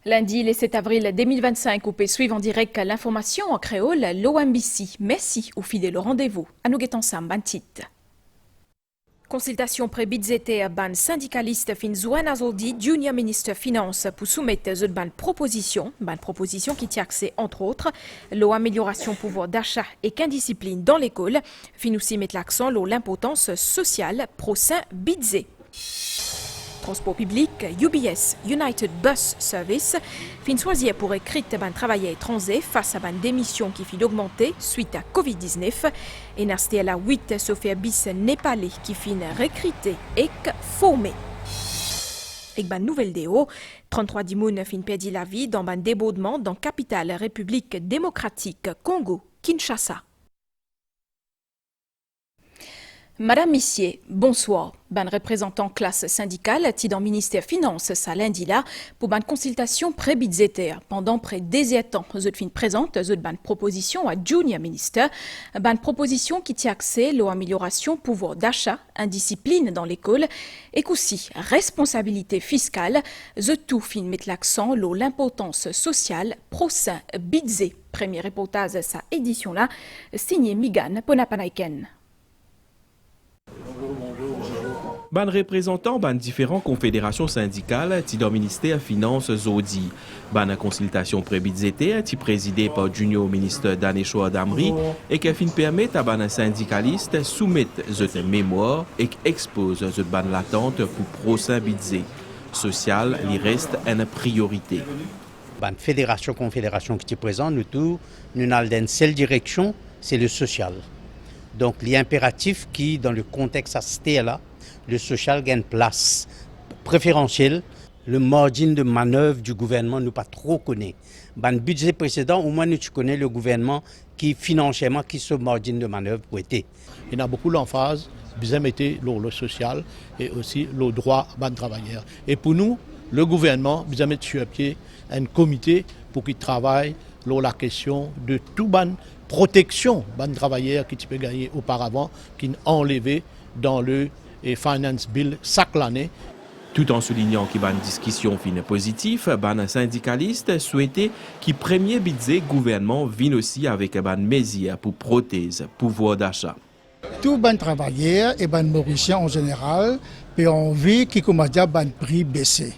Lundi, le 7 avril 2025, vous pouvez suivre en direct l'information en créole, l'OMBC. Merci ou fidèle au rendez-vous. À nous guettons ensemble, ban titre. Consultation pré-budgétaire ban syndicaliste fin Zouane Azoldi, Junior Ministre Finance, pour soumettre une ban proposition qui tient accès entre autres l'amélioration pouvoir d'achat et qu'indiscipline dans l'école, fin aussi mettre l'accent sur l'importance sociale prochain budget. Transport public, UBS, United Bus Service, fin choisir pour écrire ban travailleurs étrangers face à ban démission qui fin d'augmenter suite à Covid-19 et n'asté la 8 Sophia bis népalais qui fin recruter et formé. Et ban nouvelle déo, 33 dimoun fin perdu la vie dans ban débordement dans capitale République démocratique Congo, Kinshasa. Madame Missier, bonsoir. Ban représentant classe syndicale, ti dans ministère Finance, ça lundi là, pour ban consultation pré-budgétaire. Pendant près des temps, zut fin présente, zut ban proposition à Junior Minister, ban proposition qui tient accès à l'amélioration pouvoir d'achat, indiscipline dans l'école, et qu'aussi responsabilité fiscale, zut tout fin mettre l'accent sur l'importance sociale, prochain budget. Premier reportage sa édition là, signé Migan Ponapanaiken. Ban représentant ban différents confédérations syndicales ti dans ministère Finance Zodi. Ban consultation pré-budgétaire ti présidé par Junior Ministre Danesho Adamri et qui fin permet à ban syndicaliste soumettre zot mémoire et expose zot ban l'attente pour prochain budget. Social, il reste une priorité. Ban fédération confédération qui est présente nous avons une seule direction, c'est le social. Donc l'impératif qui dans le contexte à ce là, le social gagne place préférentielle. Le margin de manœuvre du gouvernement nous pas trop connaît. Dans le budget précédent, au moins nous connaissons le gouvernement qui financièrement qui ce margin de manœuvre pour être. Il y a beaucoup d'emphase, bien mettre le social et aussi le droit des travailleurs. Et pour nous, le gouvernement bien mettre sur pied un comité pour qu'il travaille sur la question de tout ban protection des travailleurs qui peut gagner auparavant, qui enlevé dans le Finance Bill chaque année. Tout en soulignant qu'il y a une discussion fine positive, ban syndicaliste souhaitait que premier budget gouvernement vienne aussi avec une mesure pour protéger pouvoir d'achat. Tout ban travailleurs et ban mauriciens en général, puis on veut qu'il commence à ban prix baisser.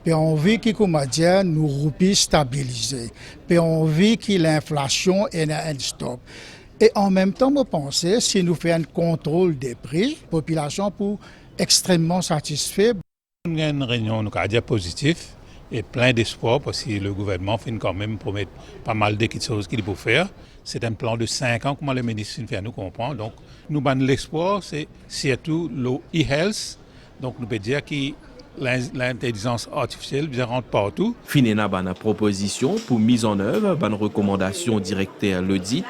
Puis on veut qu'il commence à nous roupies stabiliser. Puis on veut que l'inflation ait un stop. Et en même temps, je pense si nous faisons un contrôle des prix, la population pour extrêmement satisfaite. On a une réunion positive et plein d'espoir parce que le gouvernement finit quand même promettre pas mal de choses qu'il faut faire. C'est un plan de 5 ans, comment le ministre fait nous comprendre. Donc, nous avons l'espoir, c'est surtout le e-health. Donc, nous pouvons dire que l'intelligence artificielle bien rentre partout. Finena ban proposition pour mise en œuvre, ban recommandation directeur l'audit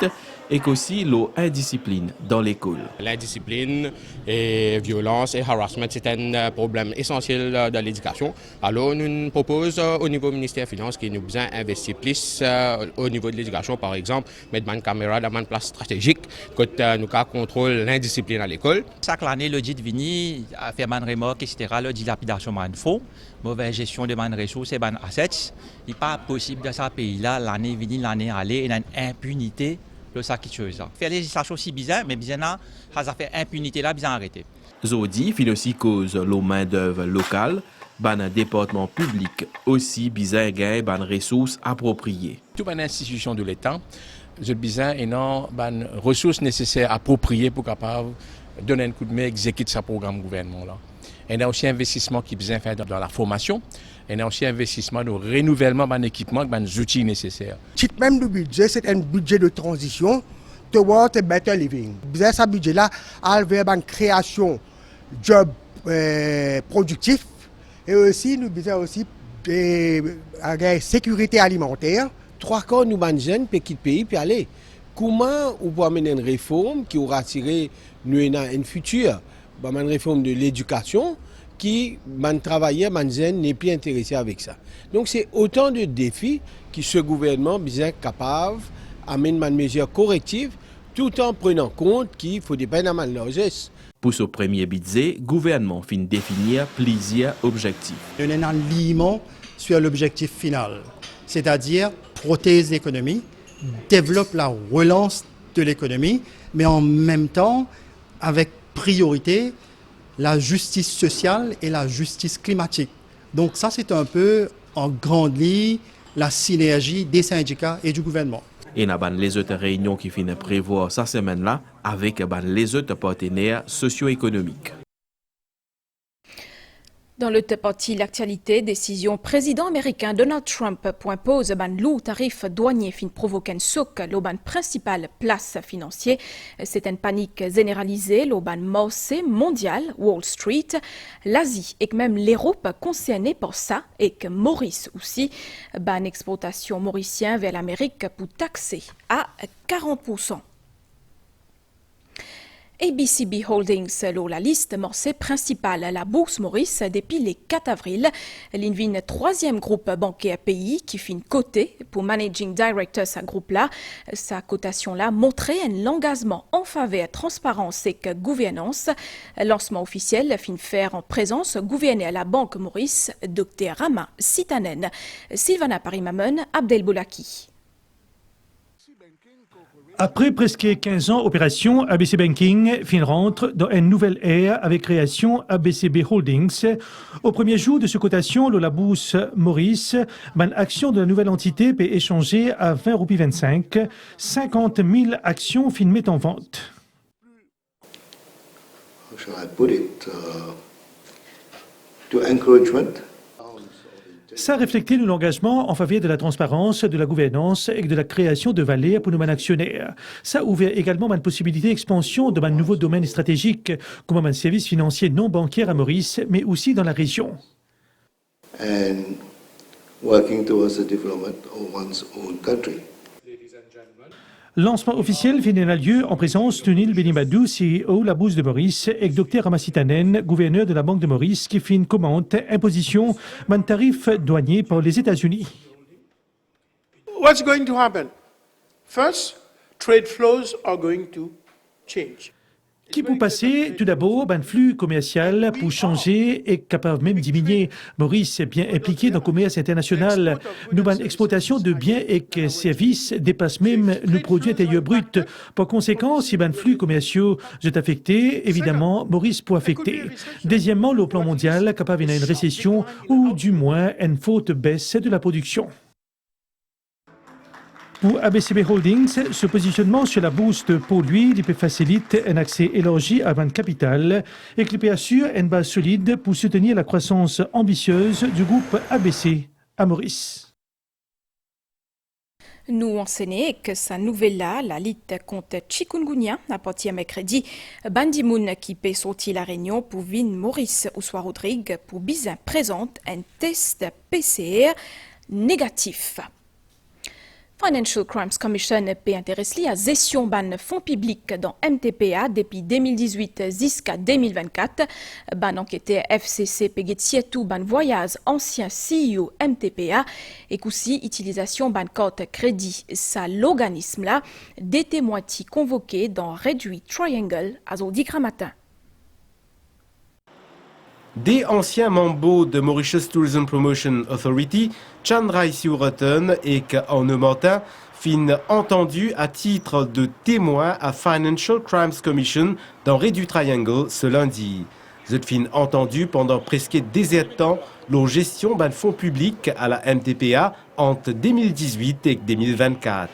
et qu'aussi l'indiscipline dans l'école. L'indiscipline et violence et harassment, c'est un problème essentiel de l'éducation. Alors nous proposons au niveau ministère des Finances qu'il nous besoin investir plus au niveau de l'éducation, par exemple, mettre une caméra dans une place stratégique quand nous contrôlons l'indiscipline à l'école. Chaque année, l'audit vient à faire une remorque, etc., la dilapidation de fonds, mauvaise gestion de ressources et de assets. Il n'est pas possible de ce pays-là, l'année venue, l'année aller, il y a une impunité. Le sac qui chose. Faire des législations si bizarres, mais bien là, ça fait impunité là, bien arrêté. Zodi fait aussi cause la main d'œuvre locale, ban département public aussi bizarre gain ban ressources appropriées. Toute une institution de l'État, je besoin et non ban ressources nécessaires appropriées pour capable donner un coup de main exécuter sa programme gouvernement là. Il y a aussi un investissement qui besoin faire dans la formation. Il y a aussi un investissement de renouvellement de l'équipement, des outils nécessaires. Le titre même du budget, c'est un budget de transition towards a better living. Ce budget-là a vers une création de jobs productifs et aussi nous besoin aussi de sécurité alimentaire. 3 quarts nous ban jeunes pour quitter le pays puis aller. Comment on peut amener une réforme qui aura tiré nous une future, une réforme de l'éducation qui, man travailleur, man jeune n'est plus intéressé avec ça. Donc c'est autant de défis que ce gouvernement est capable d'amener une mesure corrective tout en prenant compte qu'il faut des peines à mal largesse. Pour ce premier budget, le gouvernement fin définir plusieurs objectifs. Il y a un liement sur l'objectif final, c'est-à-dire protéger l'économie, développer la relance de l'économie, mais en même temps, avec priorité, la justice sociale et la justice climatique. Donc ça, c'est un peu, en grande ligne, la synergie des syndicats et du gouvernement. Et nous avons les autres réunions qui finissent prévoir cette semaine-là avec les autres partenaires socio-économiques. Dans le parti l'actualité, décision président américain Donald Trump impose ban lourd tarif douanier fin provoquer un souk l'auban principale place financier. C'est une panique généralisée l'auban marché mondial Wall Street, l'Asie et même l'Europe concernée par ça et que Maurice aussi ban exportation mauricien vers l'Amérique pour taxer à 40%. ABCB Holdings, la liste morcée principale à la Bourse Maurice depuis le 4 avril. L'invine troisième groupe bancaire pays qui fin coté pour Managing Director sa groupe-là. Sa cotation-là montrait un engagement en faveur de transparence et de gouvernance. Lancement officiel fin faire en présence gouverneur à la Banque Maurice, Dr Rama Sitanen. Sylvana Parimamen, Abdel Boulaki. Après presque 15 ans d'opération, ABC Banking rentre dans une nouvelle ère avec création ABCB Holdings. Au premier jour de ce cotation, la bourse Maurice, action de la nouvelle entité peut échanger à 20,25 €. 50 000 actions mettent en vente. Shall I put it to encouragement? Ça reflète l'engagement en faveur de la transparence, de la gouvernance et de la création de valeur pour nos actionnaires. Ça ouvre également une possibilité d'expansion de nouveaux domaines stratégiques, comme un service financier non bancaire à Maurice, mais aussi dans la région. And working towards the development of one's own country. Lancement officiel a lieu en présence de Neil Benibadou, CEO de la Bourse de Maurice, et Dr Ramasitanen, gouverneur de la Banque de Maurice, qui commente imposition d'un tarif douanier par les États-Unis. What's going to happen? First, trade flows are going to change. Qui pour passer, tout d'abord, un flux commercial pour changer et capable même diminuer. Maurice est bien impliqué dans le commerce international. Nos exportations de biens et services dépassent même nos produits intérieurs bruts. Par conséquent, si un flux commerciaux est affecté, évidemment, Maurice peut affecter. Deuxièmement, le plan mondial capable d'une récession ou du moins une forte baisse de la production. Pour ABCB Holdings, ce positionnement sur la bourse pour lui peut faciliter un accès élargi à un capital et qui peut assurer une base solide pour soutenir la croissance ambitieuse du groupe ABC à Maurice. Nous enseignons que sa nouvelle-là, la lutte contre chikungunya, à partir de mercredi, Bandimoun qui peut sortir la réunion pour Vin Maurice ou soit Rodrigue pour bien présente un test PCR négatif. Financial Crimes Commission peut intéresser à gestion ban fonds publics dans MTPA depuis 2018 jusqu'à 2024. Ban enquêteur FCC peut tout ban voyage ancien CEO MTPA et aussi utilisation ban carte crédit. Ça l'organisme là d'été moitié convoqué dans Réduit Triangle à Zodi matin. Des anciens membres de Mauritius Tourism Promotion Authority, Chandra Siuraton et Martin, fin entendu à titre de témoin à Financial Crimes Commission dans Réduit Triangle ce lundi. Cette fin entendu pendant presque 10 temps leur gestion d'un fonds public à la MTPA entre 2018 et 2024.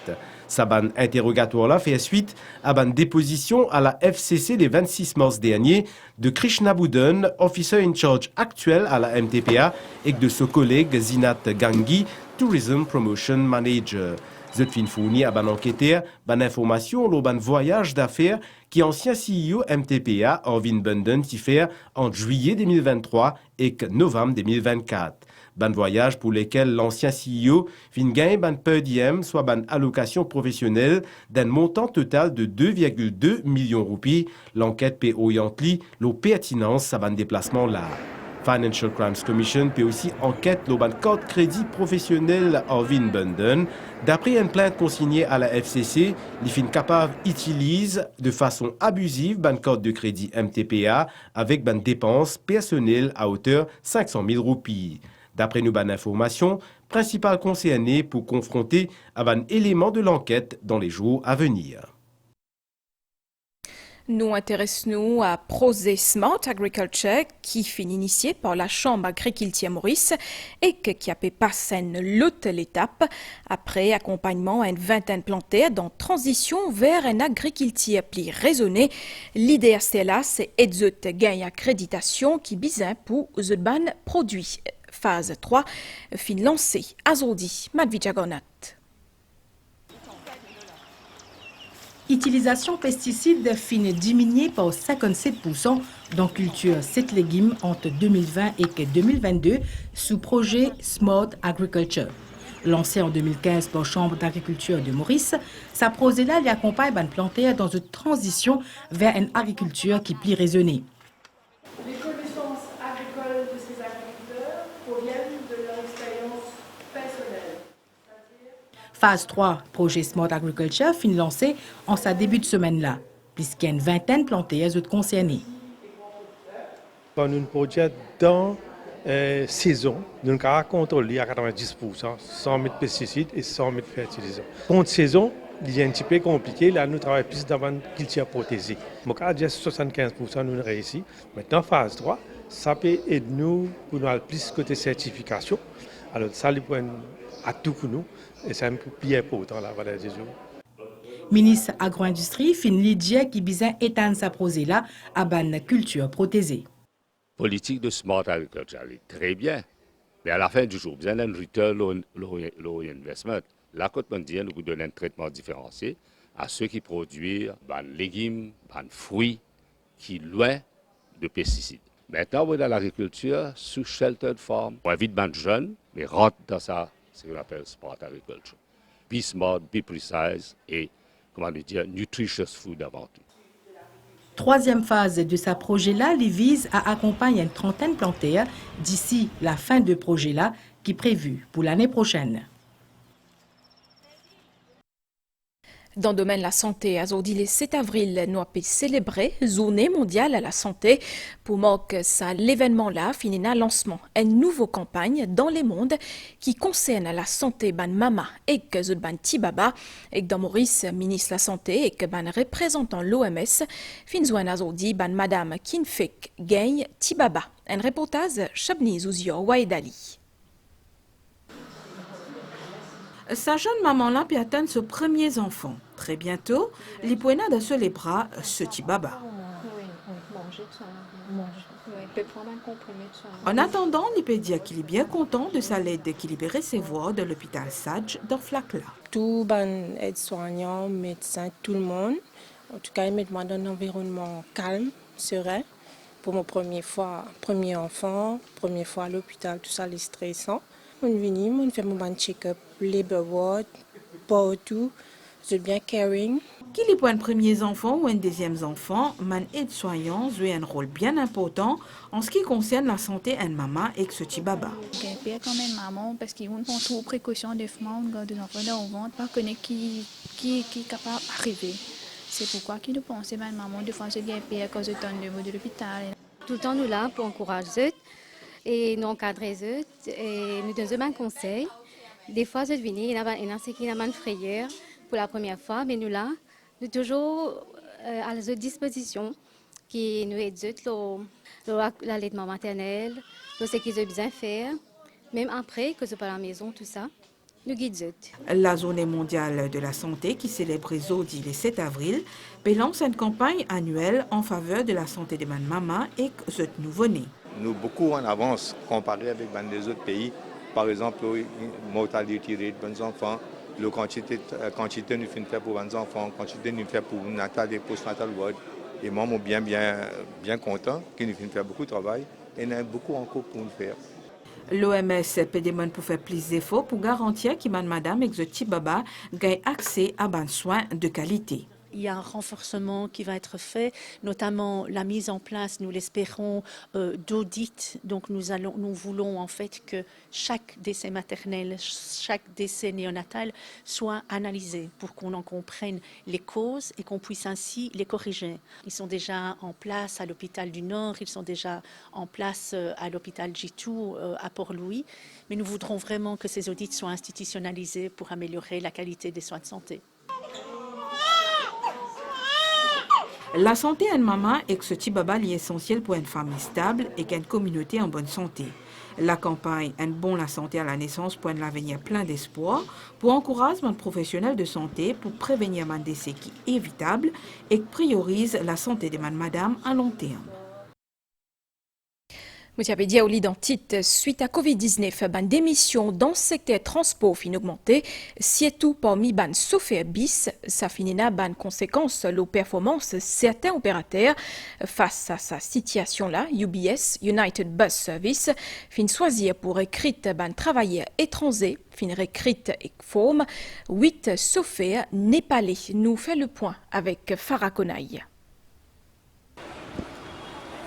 Sa ban interrogatoire-là fait suite à une déposition à la FCC le 26 mars dernier de Krishna Budhan, officer in charge actuel à la MTPA, et de son collègue Zinat Gangi, Tourism Promotion Manager. Cette fin fourni à ban enquêteur, ban information sur ban voyage d'affaires qui ancien CEO MTPA, Arvind Bundan, qui fait en juillet 2023 et novembre 2024. Ban voyage pour lesquels l'ancien CEO fin gagne ban per diem, soit ban allocation professionnelle d'un montant total de 2,2 millions de roupies. L'enquête peut orienter la pertinence à ban déplacement là. Financial Crimes Commission peut aussi enquête le ban carte crédit professionnel Arvind Bundan. D'après une plainte consignée à la FCC, les fins capables utilisent de façon abusive ban carte de crédit MTPA avec ban dépenses personnelles à hauteur 500 000 roupies. D'après nous ban information, principal concerné pour confronter à un élément de l'enquête dans les jours à venir. Nous intéressons-nous à Projet Smart Agriculture qui fut initié par la Chambre agriculture Maurice et qui a passé une l'autre l'étape après accompagnement à une vingtaine plantées dans transition vers une agriculture plus raisonnée. L'idée c'est là, c'est de gagner accréditation qui bisin pour the ban produits. Phase 3 fin lancée à Zodi, Madvijagonat. Utilisation pesticides fin diminuée par 57% dans culture 7 légumes entre 2020 et 2022 sous projet Smart Agriculture. Lancé en 2015 par Chambre d'agriculture de Maurice, ce projet-là lui accompagne les planteurs dans une transition vers une agriculture qui est plus raisonnée. Les connaissances agricoles de ces agriculteurs proviennent de leur expérience personnelle. Phase 3, projet Smart Agriculture, fin lancé en sa début de semaine-là, puisqu'il y a une vingtaine de planteurs concernés. Dans un projet dans saison, nous avons contrôlé à 90%, 100 000 pesticides et 100 000 fertilisants. Contre saison, il est un petit peu compliqué, là nous travaillons plus dans une culture protégée. Donc à 75% nous réussi. Maintenant, phase 3, ça peut aider nous pour nous aller plus côté certification. Alors ça, c'est un atout pour nous. Et c'est un peu plus important la valeur des eaux. Ministre agro-industrie fin l'idée qui vise éteindre sa projet là à ban culture protégée. Politique de smart agriculture est très bien, mais à la fin du jour, bien un return low investment. La côte mondiale nous donne un traitement différencié à ceux qui produisent des légumes, des fruits qui loin de pesticides. Maintenant, dans l'agriculture sous sheltered farm, on évite de jeunes, mais rentre dans ça. C'est ce qu'on appelle smart agriculture. Be smart, be precise et, comment dire, nutritious food avant tout. Troisième phase de ce projet-là, il vise à accompagner une trentaine de planteurs d'ici la fin de projet-là qui est prévu pour l'année prochaine. Dans le domaine de la santé, à Zodi, le 7 avril, nous avons célébré la Journée mondiale à la santé. Pour marquer ça, l'événement-là finit un lancement, une nouvelle campagne dans le monde qui concerne la santé ban mama et que ban tibaba. Et dans Maurice, ministre de la Santé et que ban représentant l'OMS, finzouen à Zodi, ban madame Kinfek gagne tibaba. Un reportage, Chabni Zouzio Waedali. Sa jeune maman-là peut atteindre ses premiers enfants. Très bientôt, l'Ipoena de sur les bras ce tibaba. En attendant, il peut dire qu'il est bien content de sa l'aide qu'il peut recevoir de l'hôpital Sadj dans Flakla. Tout ben aide-soignant, médecin, tout le monde. En tout cas, il met moi dans un environnement calme, serein. Pour mon premier enfant, première fois à l'hôpital, tout ça, c'est stressant. On vient, on fait mon check-up, labor ward, partout, c'est bien caring. Qu'il est pour un premier enfant ou un deuxième enfant, man aide-soignant joue un rôle bien important en ce qui concerne la santé de maman et ce petit baba. Il y a quand même maman parce qu'ils vont prendre trop précaution des femmes, on garde des enfants dans le ventre, pas connaître qui est capable d'arriver. C'est pourquoi qu'ils nous pensent que maman de fois se gagne à cause de temps de l'hôpital. Tout le temps nous là pour encourager et nous encadrer et nous donner un conseil. Des fois, je viens, il y a ce qui a une frayeur pour la première fois, mais nous là, nous toujours à leur disposition, qui nous aident l'allaitement maternel, ce qu'ils ont besoin de faire, même après que c'est pas à la maison, tout ça. Nous guidons. La Journée mondiale de la santé, qui célèbre Zodi le 7 avril, lance une campagne annuelle en faveur de la santé des mamans et de nouveau-nés. Nous beaucoup en avance comparé avec les autres pays. Par exemple, la mortalité rate des enfants, la quantité nous fait pour les enfants, la quantité nous fait pour natal et postnatal ward. Et moi, je suis bien content qu'ils nous fait beaucoup de travail et il y a beaucoup encore pour nous faire. L'OMS peut demander pour faire plus d'efforts pour garantir que madame et que baba gagnent accès à des soins de qualité. il y a un renforcement qui va être fait, notamment la mise en place, nous l'espérons, d'audits. Donc nous voulons en fait que chaque décès maternel, chaque décès néonatal soit analysé pour qu'on en comprenne les causes et qu'on puisse ainsi les corriger. Ils sont déjà en place à l'hôpital du Nord, ils sont déjà en place à l'hôpital Jitou à Port-Louis, mais nous voudrons vraiment que ces audits soient institutionnalisés pour améliorer la qualité des soins de santé. La santé en maman est ce type est essentiel pour une femme stable et une communauté en bonne santé. La campagne Un bon la santé à la naissance pour un avenir plein d'espoir, pour encourager les professionnels de santé pour prévenir un décès qui est évitable et priorise la santé de madame à long terme. Vous avez dit à l'identique, suite à Covid-19, ban d'émissions dans le secteur transport fin augmenté, surtout parmi ban chauffeurs bis, ça finira ban conséquence aux performances certains opérateurs. Face à sa situation-là, UBS, United Bus Service, fin choisir pour recruter ban travailleurs étrangers, fin recrute et forme 8 chauffeurs népalais. Nous fait le point avec Farah Konaï.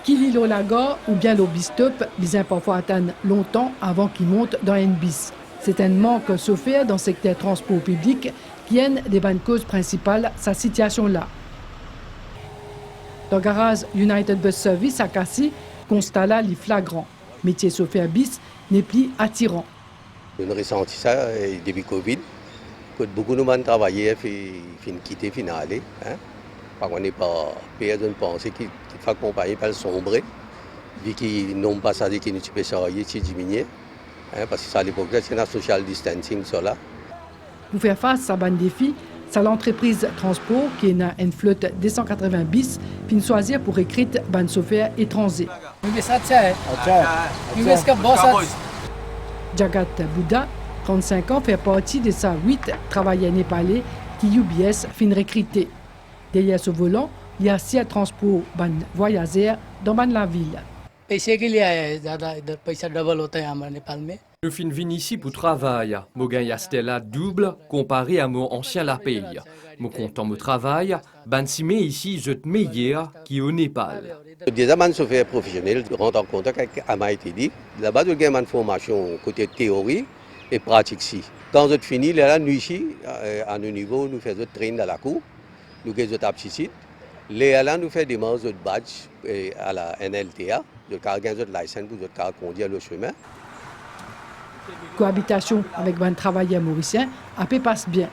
Kililo Laga ou bien l'Obistop, besoin parfois attendre longtemps avant qu'ils montent dans un bis. C'est un manque chauffeur dans le secteur transport public qui est une des bonnes causes principales de cette situation-là. Dans le garage United Bus Service à Cassis, constat là les flagrants. Métier chauffeur bis n'est plus attirant. On a ressenti ça depuis Covid. Beaucoup de gens travaillent, fin quitter, fin aller. On n'est pas personne penser qu'il faut accompagner par le sombre, vu qu'ils n'ont pas ça qui ne peut pas diminuer. Parce que ça à l'époque, c'est un social distancing cela. Pour faire face à ce défi, c'est l'entreprise transport qui a une flotte de 280 bis, puis choisir pour recruter des chauffeurs étrangers. Jagat Bouddha, 35 ans, fait partie de ces 8 travailleurs népalais qui UBS fin recruter. Derrière ce volant, il y a 6 transports de voyageurs dans la ville. Le fin vient ici pour travailler. Mon gain Stella double comparé à mon ancien la pays. Mon content mon travail, ben si mais ici je te meilleur qui au Népal. Des amants chauffeurs professionnels rentrent en contact avec Amaïtidi. Là-bas, il y a une formation côté théorie et pratique ici. Quand je finis, là, nous ici, à nos niveaux, nous faisons train dans la cour. Nous avons des aptitudes. Là, nous faisons des démarches de badge à la NLTA, de cargan de licence pour de conduire le chemin. Cohabitation avec un travailleur mauricien, un peu passe bien.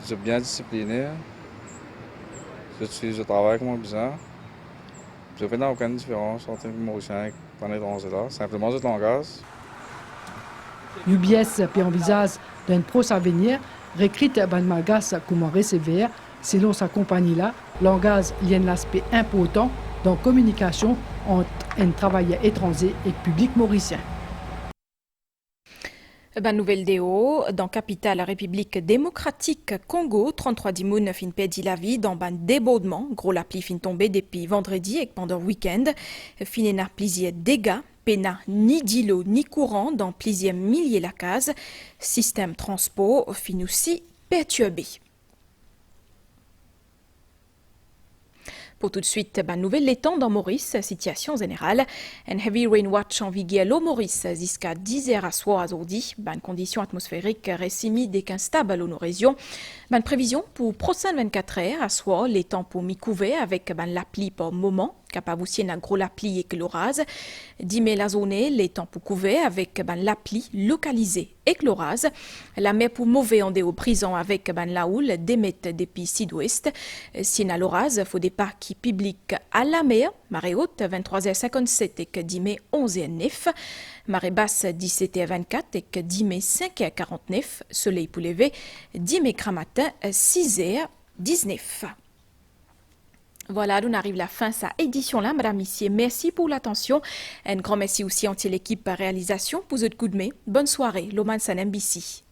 Je suis bien discipliné. Je travaille comme un bizarre. Je ne fais aucune différence entre les Mauriciens et les étrangers là. Simplement, je langage. UBS puis envisage d'un proche avenir recrute ban malgas comme receveur. Selon sa compagnie là, langage il y a un aspect important dans la communication entre un travailleur étranger et le public mauricien. Nouvelle déo, dans capitale République démocratique Congo, 33 dimoun fin perdit la vie dans un débordement. Gros la pluie fin tombée depuis vendredi et pendant le week-end. Fin n'a plusieurs dégâts. Pena ni d'îlot ni courant dans plusieurs milliers la case. Système transport fin aussi perturbé. Pour tout de suite, nouvelle l'étang dans Maurice, situation générale. Un heavy rain watch en vigueur au Maurice jusqu'à 10h à soir à aujourd'hui. Conditions atmosphériques récimi dès qu'instable à nos régions. Prévision pour prochaines 24 heures à soir, les temps pour mi-couvert avec la pluie par moment. Capable aussi un gros la pluie et que l'orage. Dime la zone, les temps pour couvert avec la pluie localisée et que l'orage. La mer pour mauvais en déo prison avec la houle démette depuis sud-ouest. Si na l'orage, faut des pas qui public à la mer. Marée haute 23h57 et que dime 11h09. Marée basse 17h24 et que dime 5h49. Soleil pour lever dime matin 6h19. Voilà, on arrive à la fin de cette édition-là, madame, messieurs. Merci pour l'attention. Un grand merci aussi à l'équipe réalisation pour votre coup de main. Bonne soirée, Loman San MBC.